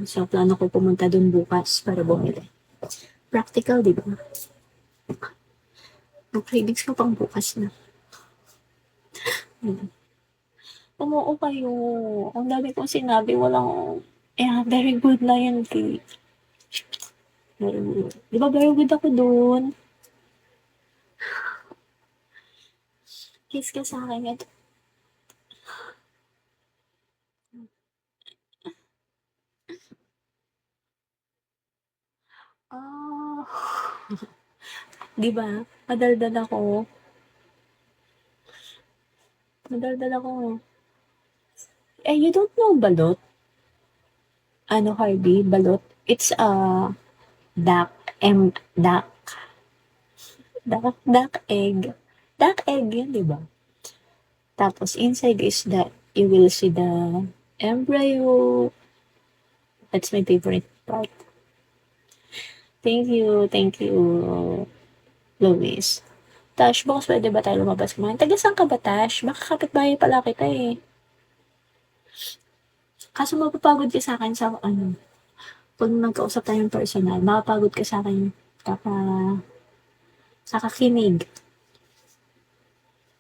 So, plano ko pumunta dun bukas para bumili. Practical, di ba? Ang cravings ko pang bukas na. Hmm. Umuo kayo. Ang dami kong sinabi, walang, very good na yan, Kate. Very good. Di ba very good ako dun? Kiss ka sa akin. At, ah, di ba? Madaldal ako. Madaldal ako. You don't know balot? Ano, Harvey? Balot? It's a duck. Duck. Duck egg. Duck egg yun, di ba? Tapos, inside is that you will see the embryo. That's my favorite part. Thank you, Luis. Tash, bukas pwede ba tayo lumabas kumain? Taga saan ka ba, Tash? Baka kapitbahay pala kita eh. Kaso mapapagod ka sa akin sa pag nagkausap tayong personal, mapapagod ka sa akin kaka, sa kakinig.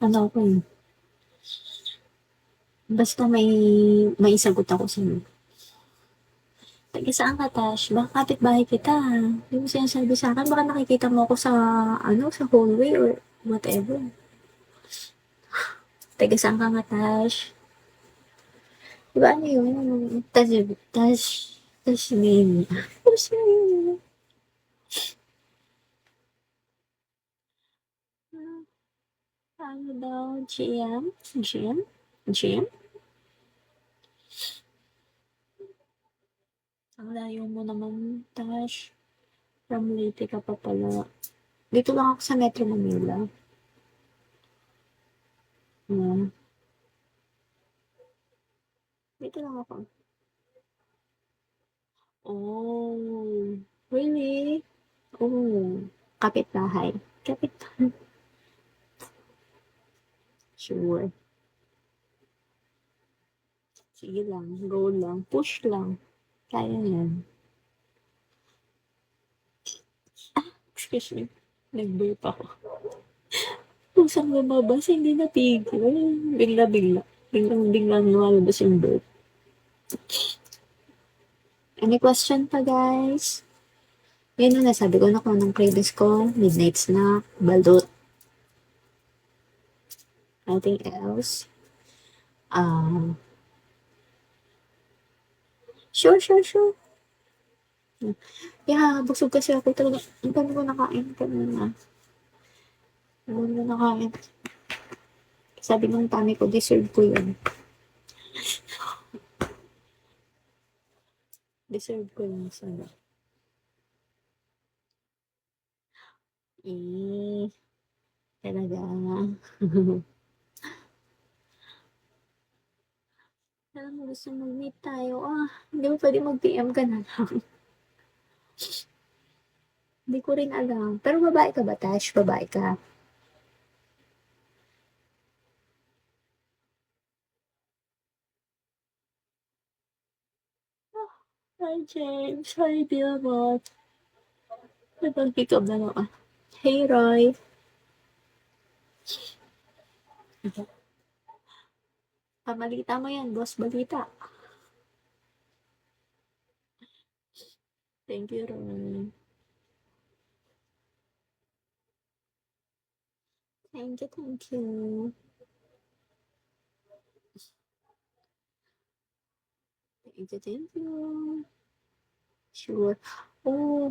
Ano ako eh. Basta may isagot ako sa'yo. Taga saan ka, Tash? Baka kapitbahay kita. Hindi mo sinasabi sa akin. Baka nakikita mo ako sa, sa hallway or whatever. Taga saan ka nga, Tash? Diba ano yun? Tasmin. Tasmin. Ano daw? GM? GM? GM? Ang layo mo naman, Tash. From Leyte ka pa pala. Dito lang ako sa Metro Manila. Yeah. Dito lang ako. Oh, really? Oh, kapitbahay. Kapitbahay. Sure. Sige lang, go lang, push lang. Kaya yan. Excuse me. Nag-burp ako. Kung saan lumabas, hindi napigil. Bigla-bigla. Biglang lumalabas yung burp. Any question pa, guys? Yun na nasabi ko na kung anong cravings ko. Midnight snack, balot, nothing else. Sure. Yeah, busog kasi ako talaga. Ang dami ko nakain kanina. Ang dami ko nakain. Sabi ng tami ko, deserve ko yun. Deserve ko yun sana. Talaga. Alam mo, gusto mag-meet tayo. Hindi mo pwede mag-PM ka na lang. Hindi ko rin alam. Pero babae ka ba, Tash? Babae ka. Hi, James. Hi, Billabot. Nag-pick up na lang. Hey, Roy. Pamalita mo yan, boss balita. Thank you, Roy. Thank you. Thank you. Sure. Oh,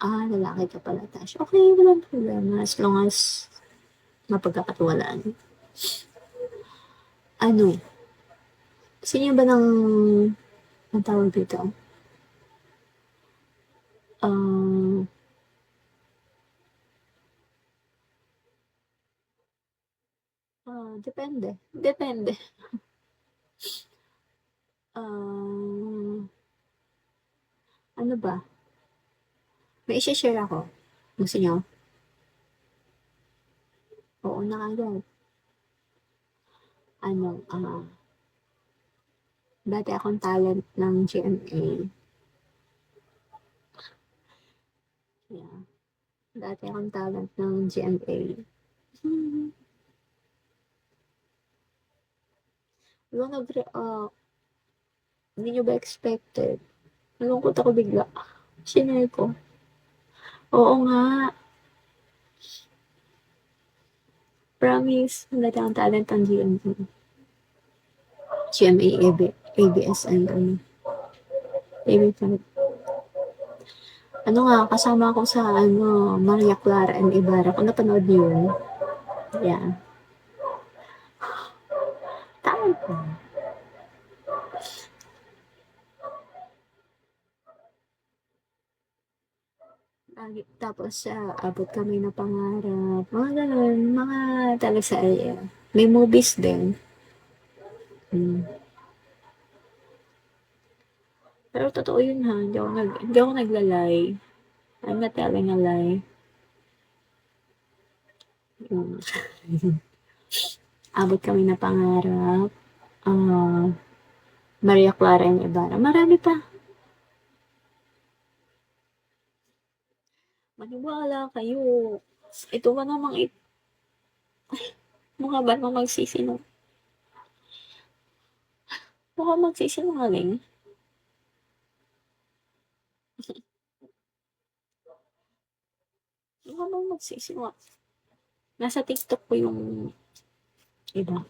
lalaki ka pala, Tash. Okay, walang problema. As long as mapagkakatiwalaan. Ano, gusto niyo ba ng, ang tawag dito? Ah, depende. Depende. Ah, ano ba? May i-share ako. Gusto niyo? Oo na agad. Ano, Dati akong talent ng GMA. Yeah. Dati akong talent ng GMA. Hmm. Walang nag-react. Hindi nyo ba expected? Nalungkot ako bigla. Shinare ko. Oo nga. Promise. Dati akong talent ng GMA. GMA, ABS, and AB5. Ano nga, kasama ako sa Maria Clara and Ibarra. Kung napanood niyo yun. Yeah. Talent ko. Tapos, abot kami ng pangarap. Mga ganun. Mga talasaya. May movies din. Hmm. Pero totoo yun ha. Hindi ako naglalay. I'm not telling a lie. Hmm. Abot kami ng pangarap. Ah, Maria Clara and Ibarra. Marami pa. Maniwala kayo. Ito ba namang mukha ba namang mukha magsisinungaling? Mukha bang magsisinungaling? Nasa TikTok ko yung iba.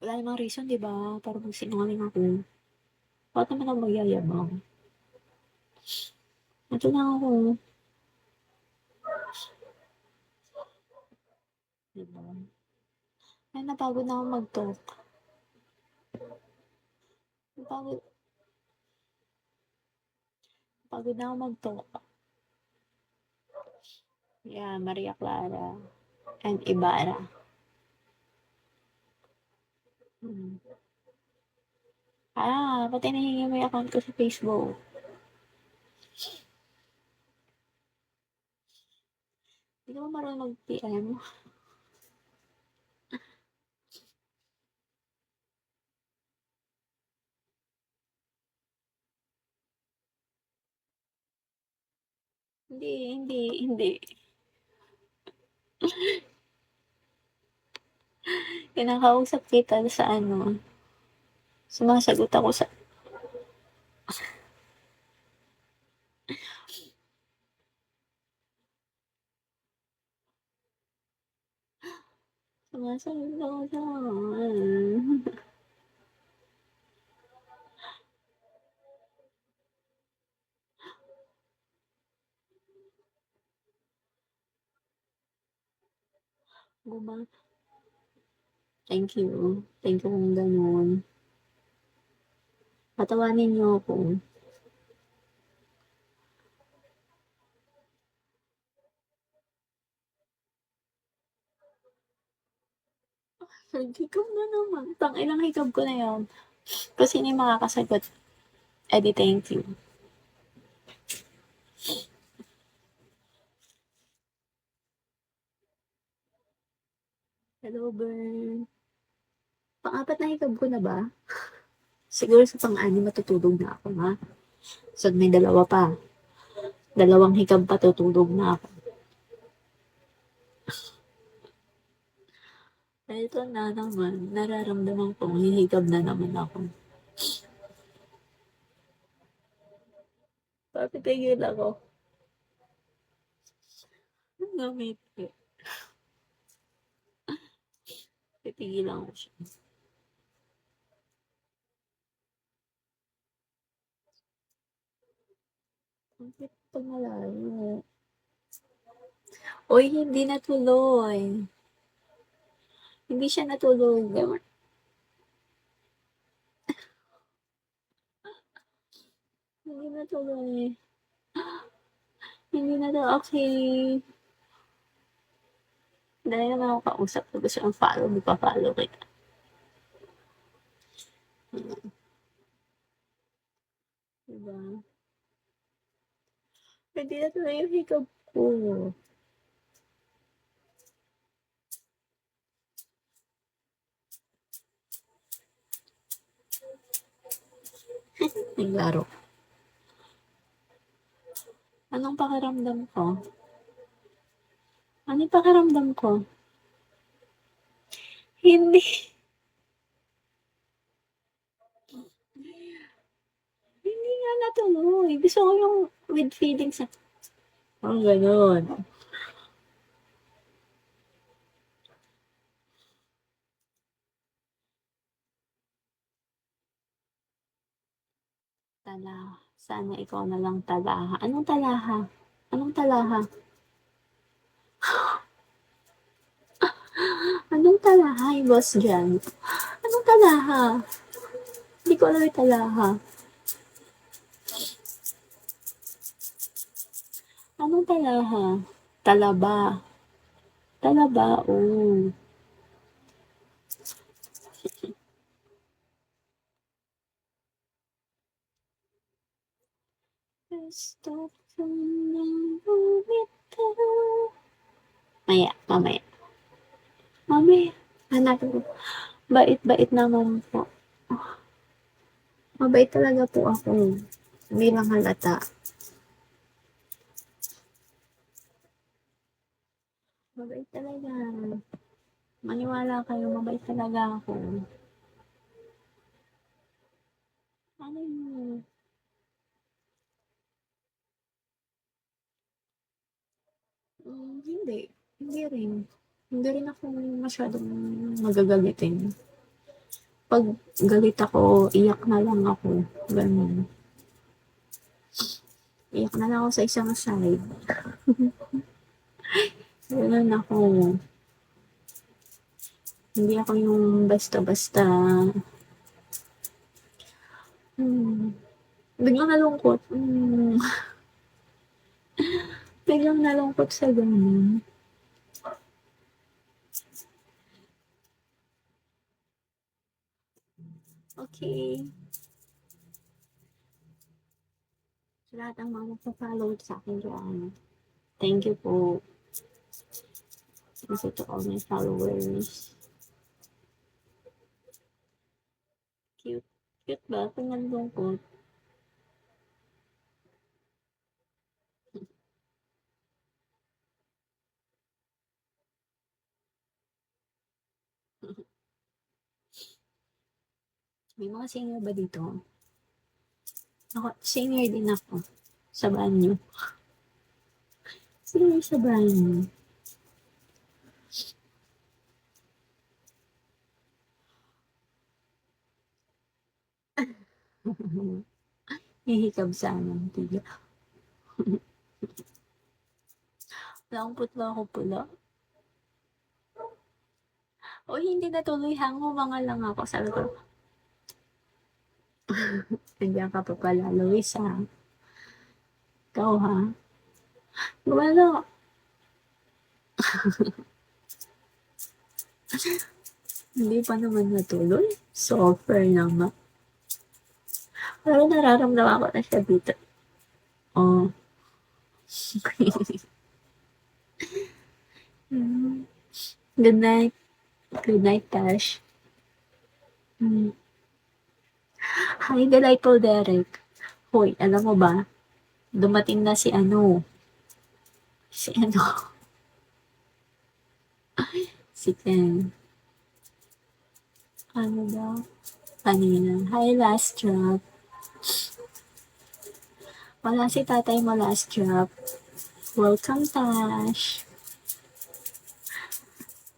Wala namang reason, di ba? Para magsinungaling ako. Bakit naman ako magyayabang? Ito na ako. Di ba? Ay, napagod na ako mag-talk. Napagod, napagod na ako mag-talk. Yeah, Maria Clara and Ibarra. Hmm. Pati nahingi mo yung account ko sa Facebook. Hindi ka ba marunong mag-PM? Hindi, hindi, hindi. Kinakausap kita sa sumasagot ako sa, sumasagot ako sa, guma. Thank you. Thank you kung ganun. Patawanin niyo ako. Higab na naman. Ilang higab ko na yun. Kasi hindi makakasagot. Edi thank you. Hello, Bern. Pang-apat na higab ko na ba? Siguro sa pang-anim matutulog na ako, ha? So, may dalawa pa. Dalawang higab pa tutulog na ako. Ito na naman. Nararamdaman kong hihigab na naman ako. Papitigil ako. Gamit ko. Pipigilan ko siya. Bakit pag malayo? Uy, hindi natuloy. Hindi siya natuloy. Hindi natuloy. Hindi na daw okay. Dahil naman ako kausap ko gusto ng follow, di pa follow kita. Diba? Hindi na tuloy yung hikab ko. naglaro. Anong pakiramdam ko? Ano yung pakiramdam ko? Hindi. Hindi nga natuloy. Gusto ko yung with feelings na, oh, gano'n. Tala, sana ikaw na lang talaha. Anong talaha? Anong talaha? Anong talaha yung boss diyan? Anong talaha? Hindi ko alam yung talaha. Anong talaha? Talaba. Talaba, oh. Gusto ko nang bumitaw. Mamaya. Mamaya. Hanapin ko. Bait-bait naman po. Mabait talaga po ako. Hindi lang halata. Mabait talaga. Maniwala kayo, mabait talaga ako. Ano yun? Hindi. Hindi rin. Hindi rin ako masyadong magagalitin. Pag galit ako, iyak na lang ako. Ganun. Iyak na lang ako sa isang side. Ganun ako. Hindi ako yung basta-basta. Hmm. Biglang nalungkot. Biglang nalungkot sa ganun. Okay. Sa lahat ng mga magpa-follow sa akin dyan. Thank you po. Thank you to all my followers. Cute. Cute ba? Kung nalungkot. May mga singer ba dito? Ako, singer din ako. Sa banyo. Singer sa banyo. Hihikab sana. Tigil. Wala akong putla ako pula. O hindi natuloy, hangumanga lang ako. Sabi ko, nandiyan ka pa pala, Luis ha. Ikaw ha. Wala. Hindi pa naman natuloy. Suffer naman. Pero nararamdaman ko na siya dito. Oh. Good night. Good night, Tash. Mm. Hi, delightful Derek. Hoy, alam mo ba? Dumating na si ano. Si ano. Si Ken. Ano daw? Kanina. Hi, last drop. Wala si tatay mo last drop. Welcome, Tash.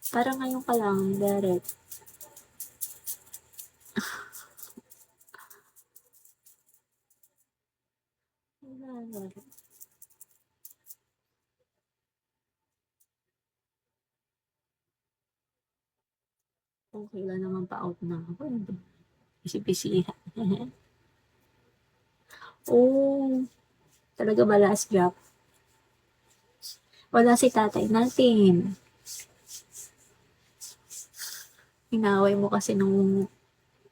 Parang ngayon ka lang, Derek. Wala. Okay lang naman pa-out na ako. Busy-busy. Oh, talaga ba last drop? Wala si tatay natin. Inaway mo kasi nung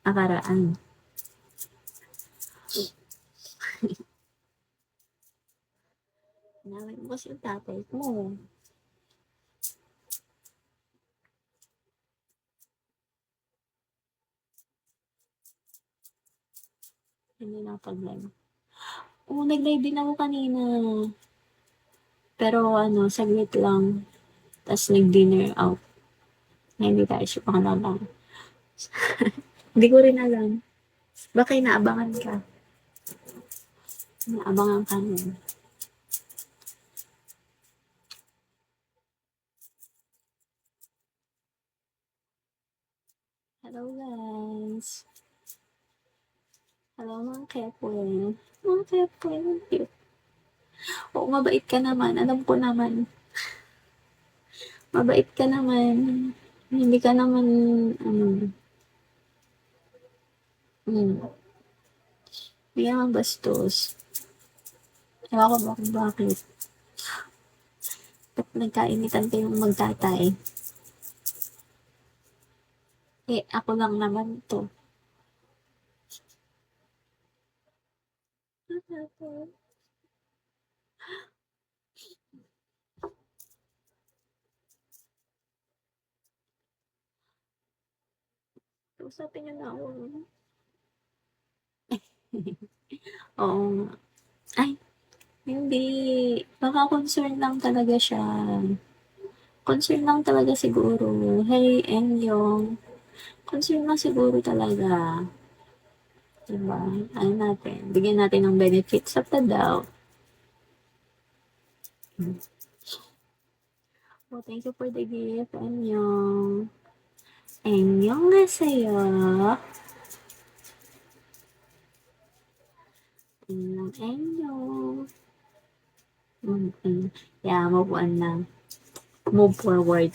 nakaraan. Inaway mo kasi yung tatay mo. Hindi nakapag-live. Oo, nag-live din ako kanina. Pero ano, saglit lang. Tas nag-dinner out. Na hindi tayo siya lang. Hindi ko rin alam. Baka inaabangan ka. Inaabangan ka nun. Hello guys. Hello mga kepwen. Mga kepwen. Cute. Oo, mabait ka naman. Alam ko naman. Mabait ka naman. Hindi ka naman, ano, hindi ka naman bastos. Ewan ko ba kung bakit. Ba't nagkainitan kayong magtatay? Eh, ako lang naman to. Usapin niyo na ako. Oo nga. Ay, hindi. Baka concern lang talaga siya. Concern lang talaga siguro. Hey, Enyong. Concern lang siguro talaga. Diba? Ano natin? Bigyan natin ng benefits of the doubt. Oh, thank you for the gift, Enyong. Enyong nga sa'yo. Enyong, Enyong. Yeah, move on na. Move forward.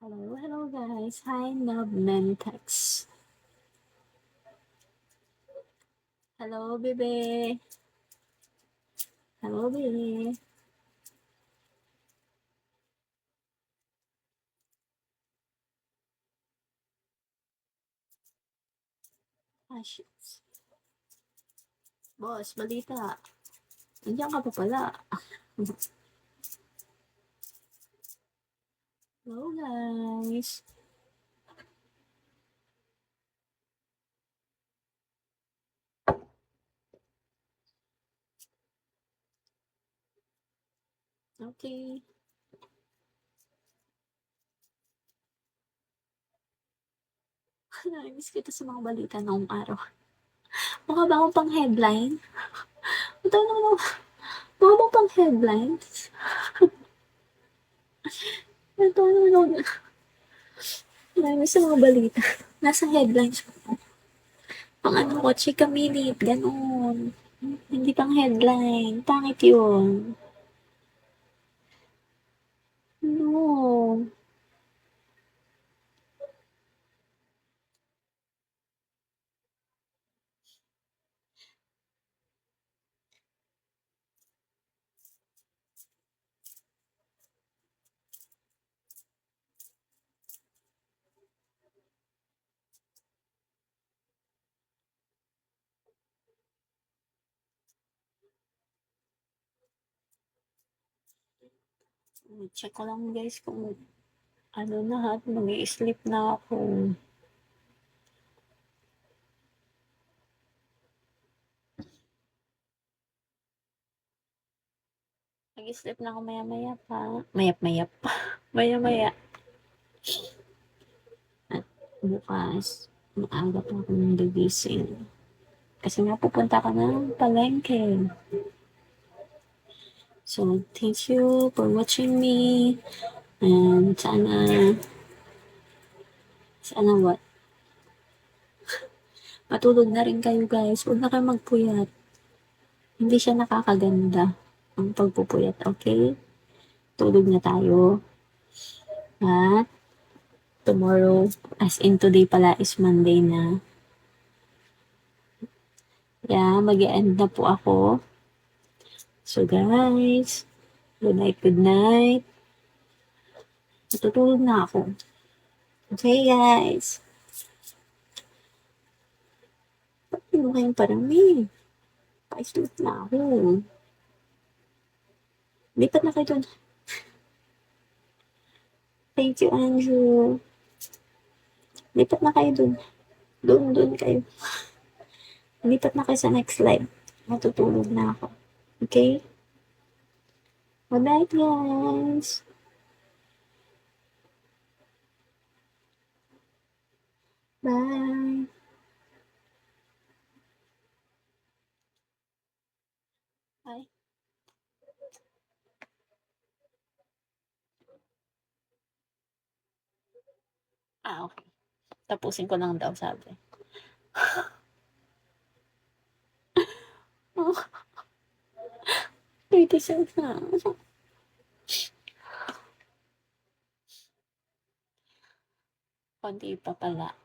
Hello, hello guys. Hi, Nub Mentex. Hello, bebe. Hello, bebe. Ah, shit. Boss, balita. Nandiyan ka pa pala. Hello, guys. Okay. Namiss kita sa mga balita noong araw. Mukha ba akong pang headline? Ito naman, mukha ba pang headlines? Ito naman, namiss sa mga balita. Nasa headlines ko. Pang ano ko, chika minute, ganun. Hindi pang headline. Pangit yun. No. Check ko lang guys kung ano na ha, mag-i-sleep na ako. Mag-i-sleep na ako maya-maya pa. Mayap-mayap pa. Maya-maya. At bukas, maaga pa akong gigising. Kasi nga pupunta ka ng palengke. So, thank you for watching me. And sana what? Matulog na rin kayo guys. Huwag na kayo magpuyat. Hindi siya nakakaganda ang pagpupuyat, okay? Tulog na tayo. At tomorrow, as in today pala is Monday na. Yeah, mag-e-end na po ako. So guys, good night, good night. Matutulog na ako. Okay guys. Ba't hindi mo kayong parami? Pa-sleep na ako. Lipat na kayo dun. Thank you, Andrew. Lipat na kayo dun. Dun kayo. Lipat na kayo sa next live. Matutulog na ako. Okay? Bye-bye, guys. Bye. Bye. Okay. Tapusin ko lang daw, sabi. Oh, 30 cents na. Konti pa pala.